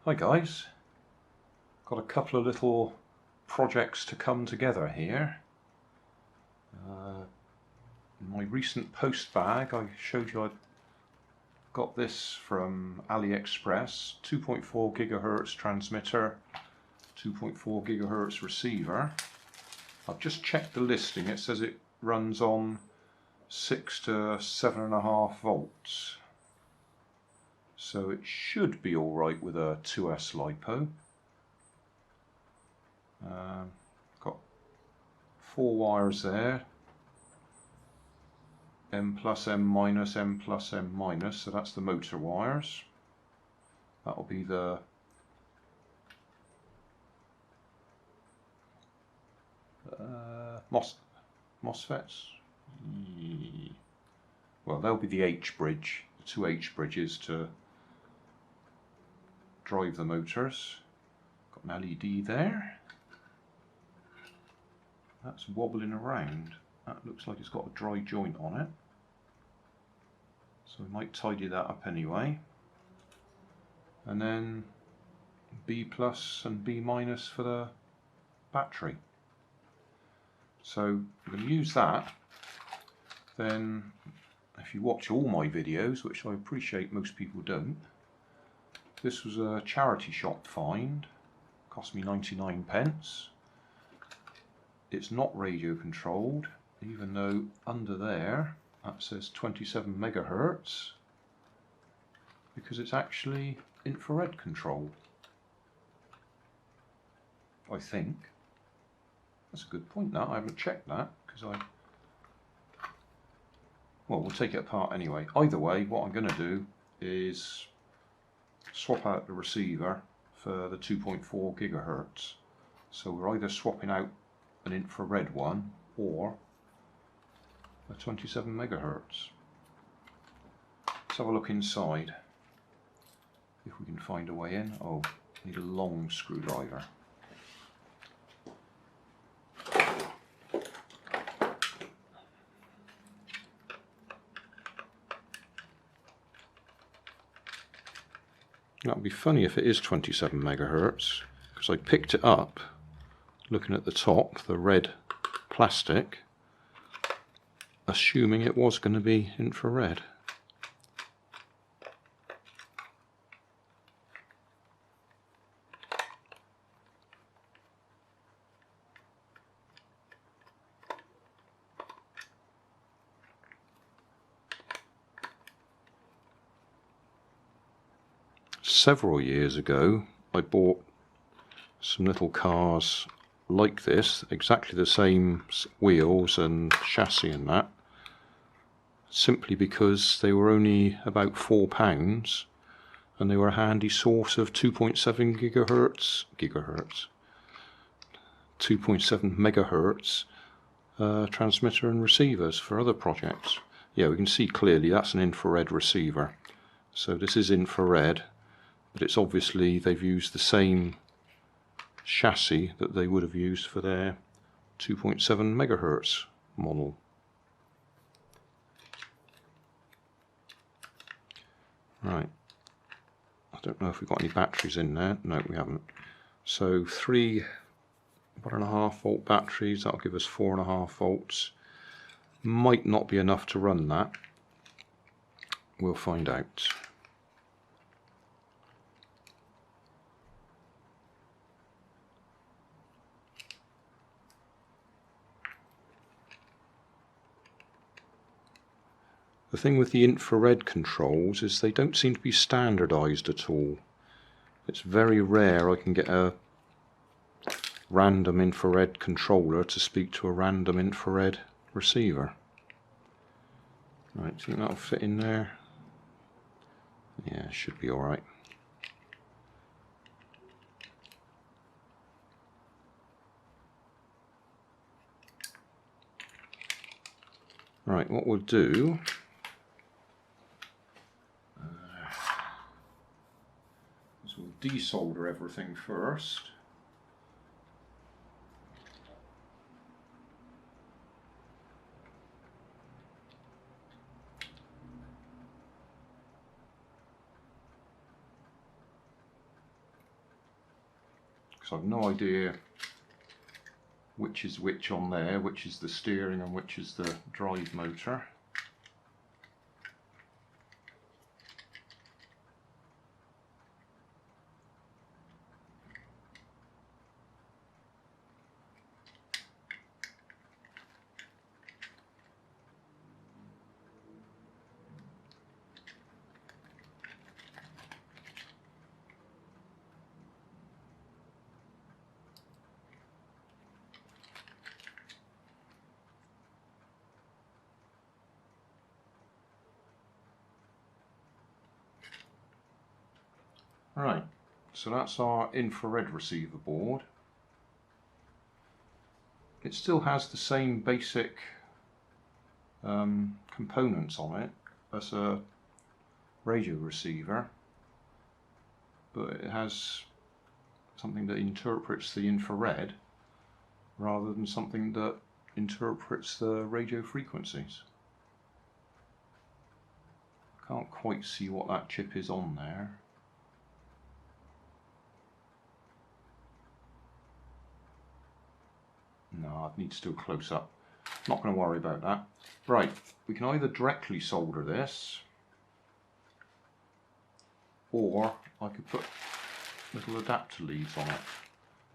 Hi guys, got a couple of little projects to come together here. In my recent post bag I showed you I got this from AliExpress, 2.4 gigahertz transmitter, 2.4 gigahertz receiver. I've just checked the listing, it says it runs on 6 to 7.5 volts. So it should be alright with a 2S LiPo. Got 4 wires there, M plus, M minus, M plus, M minus, so that's the motor wires. That'll be the MOSFETs. Well, they'll be the H bridge, the 2 H bridges to drive the motors. Got an LED there. That's wobbling around. That looks like it's got a dry joint on it. So we might tidy that up anyway. And then B plus and B minus for the battery. So we're going to use that. Then if you watch all my videos, which I appreciate most people don't, this was a charity shop find, cost me 99p. It's not radio controlled, even though under there that says 27 megahertz, because it's actually infrared controlled. I think. That's a good point that, I haven't checked that, because well, we'll take it apart anyway. Either way, what I'm going to do is swap out the receiver for the 2.4 gigahertz. So we're either swapping out an infrared one or a 27 megahertz. Let's have a look inside, if we can find a way in. Oh, need a long screwdriver. That would be funny if it is 27 megahertz, because I picked it up looking at the top, the red plastic, assuming it was going to be infrared. Several years ago I bought some little cars like this, exactly the same wheels and chassis and that, simply because they were only about £4 and they were a handy source of 2.7 gigahertz, 2.7 megahertz transmitter and receivers for other projects. Yeah, we can see clearly that's an infrared receiver. So this is infrared, but it's obviously they've used the same chassis that they would have used for their 2.7 megahertz model. Right, I don't know if we've got any batteries in there. No, we haven't. So 3 1.5 volt batteries, that'll give us 4.5 volts. Might not be enough to run that. We'll find out. The thing with the infrared controls is they don't seem to be standardized at all. It's very rare I can get a random infrared controller to speak to a random infrared receiver. Right, do you think that'll fit in there? Yeah, it should be alright. Right, what we'll do is we'll desolder everything first. because I've no idea which is which on there, which is the steering and which is the drive motor. Right, so that's our infrared receiver board. It still has the same basic components on it as a radio receiver, but it has something that interprets the infrared rather than something that interprets the radio frequencies. Can't quite see what that chip is on there. No, I need to do a close up. Not going to worry about that. Right, we can either directly solder this, or I could put little adapter leads on it.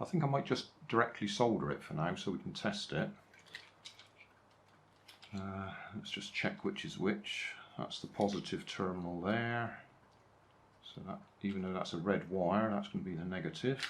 I think I might just directly solder it for now so we can test it. Let's just check which is which. That's the positive terminal there. So that, even though that's a red wire, that's going to be the negative.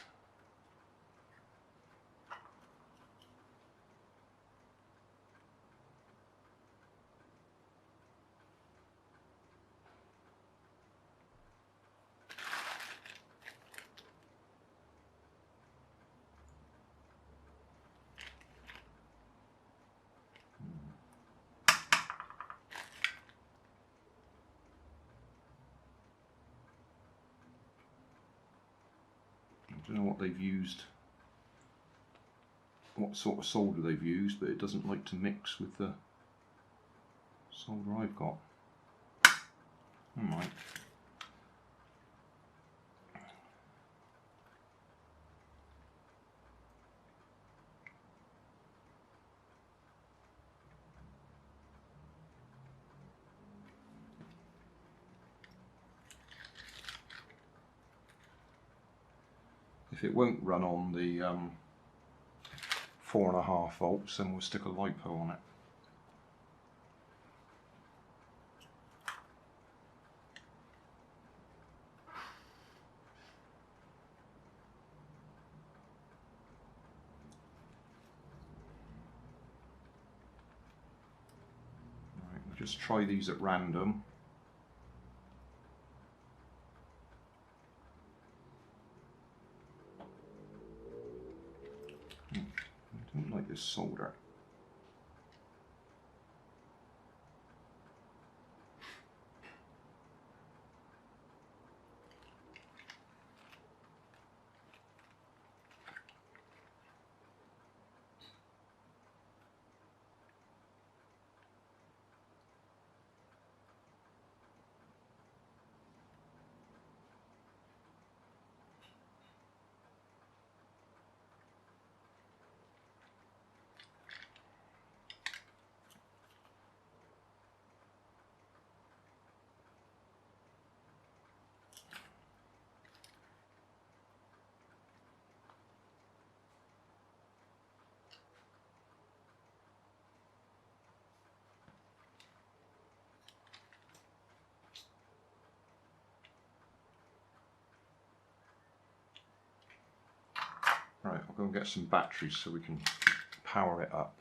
I don't know what they've used, what sort of solder they've used, but it doesn't like to mix with the solder I've got. Alright. If it won't run on the 4.5 volts, then we'll stick a LiPo on it. Right, we'll just try these at random. I don't like this solder. Right, I'll go and get some batteries so we can power it up.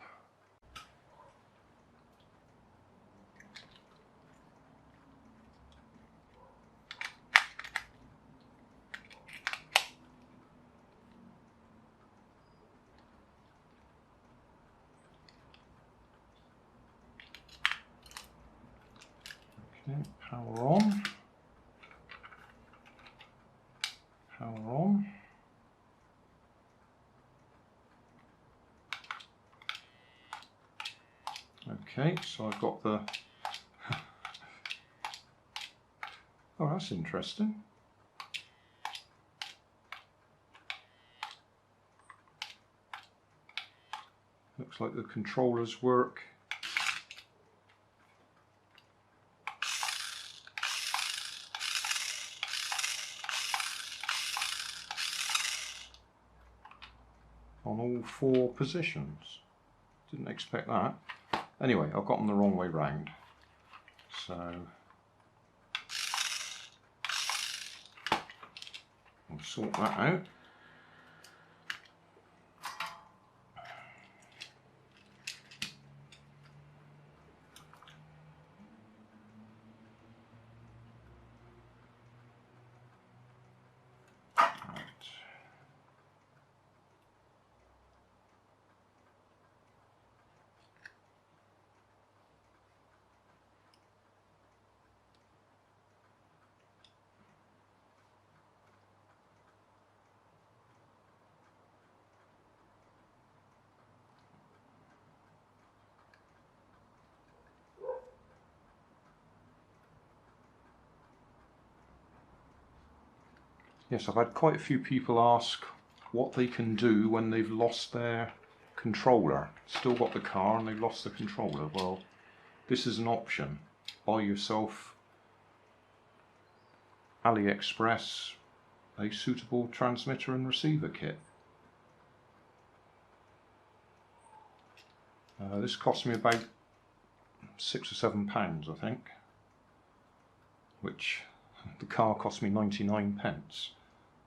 Okay, power on. Power on. Okay, so I've got the... Oh, that's interesting. Looks like the controllers work. On all 4 positions. Didn't expect that. Anyway, I've got them the wrong way round. So we'll sort that out. Yes, I've had quite a few people ask what they can do when they've lost their controller. Still got the car and they've lost the controller. Well, this is an option. Buy yourself AliExpress a suitable transmitter and receiver kit. This cost me about £6 or £7, I think, which the car cost me 99p,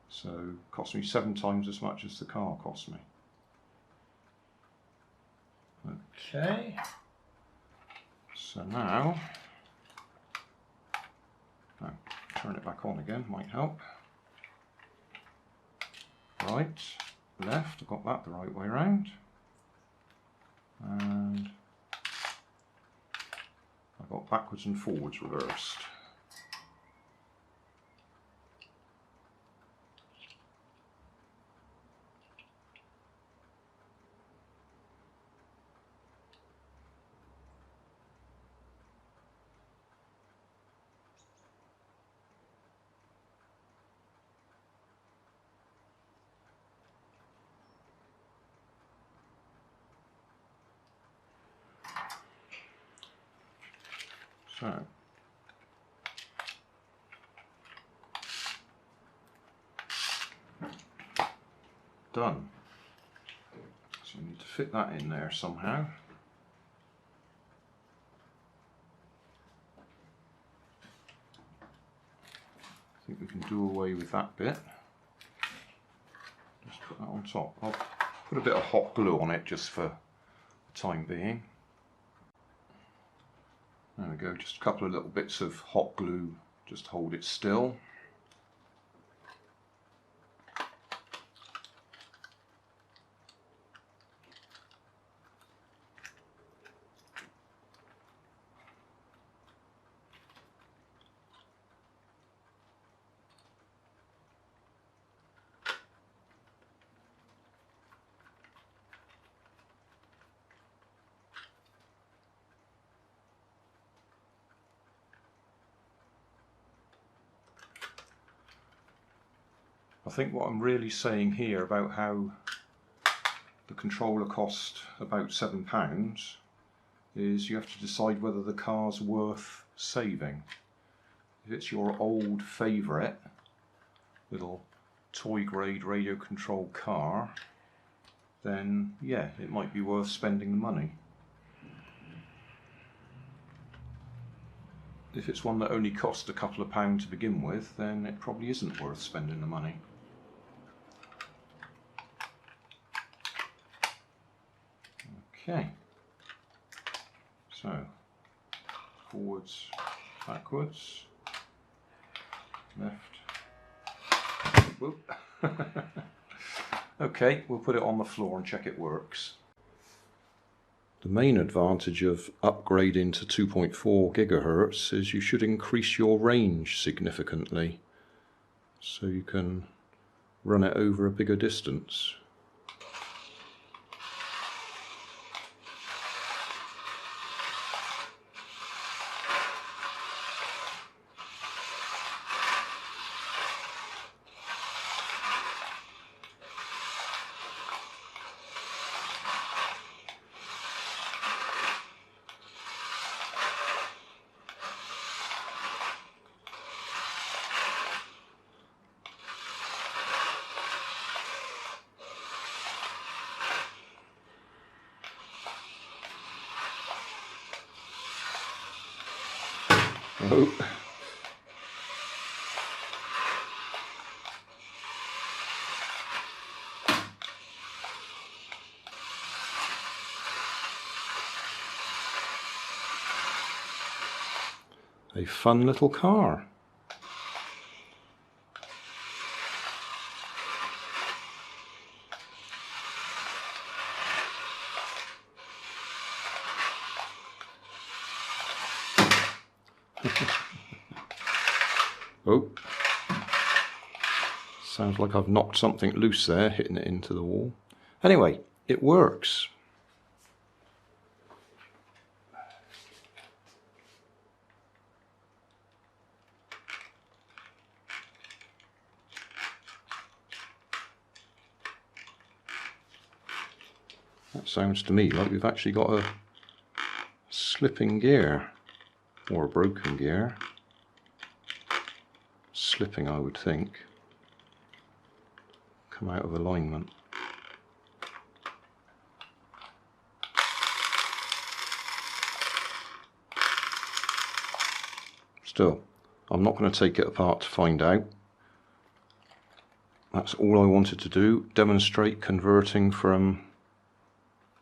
so it cost me 7 times as much as the car cost me. Okay, so now, turn it back on again, might help. Right, left, I've got that the right way around, and I've got backwards and forwards reversed. So, done. So you need to fit that in there somehow. I think we can do away with that bit. Just put that on top. I'll put a bit of hot glue on it just for the time being. There we go, just a couple of little bits of hot glue just to hold it still. I think what I'm really saying here about how the controller cost about £7 is you have to decide whether the car's worth saving. If it's your old favourite little toy grade radio controlled car, then yeah, it might be worth spending the money. If it's one that only cost a couple of pounds to begin with, then it probably isn't worth spending the money. Okay, so forwards, backwards, left, whoop. Okay, we'll put it on the floor and check it works. The main advantage of upgrading to 2.4 gigahertz is you should increase your range significantly, so you can run it over a bigger distance. Oh. A fun little car. Oh, sounds like I've knocked something loose there, hitting it into the wall. Anyway, it works. That sounds to me like we've actually got a slipping gear, or a broken gear. Slipping, I would think. Come out of alignment. Still, I'm not going to take it apart to find out. That's all I wanted to do, demonstrate converting from,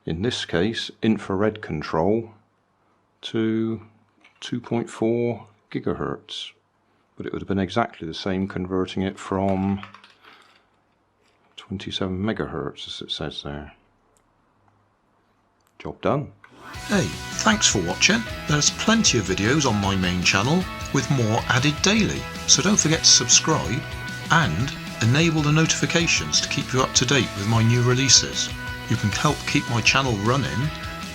in this case, infrared control to 2.4 gigahertz. But it would have been exactly the same converting it from 27 megahertz, as it says there. Job done. Hey, thanks for watching. There's plenty of videos on my main channel with more added daily, so don't forget to subscribe and enable the notifications to keep you up to date with my new releases. You can help keep my channel running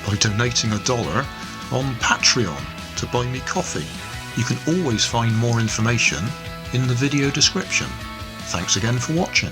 by donating $1 on Patreon to buy me coffee. You can always find more information in the video description. Thanks again for watching.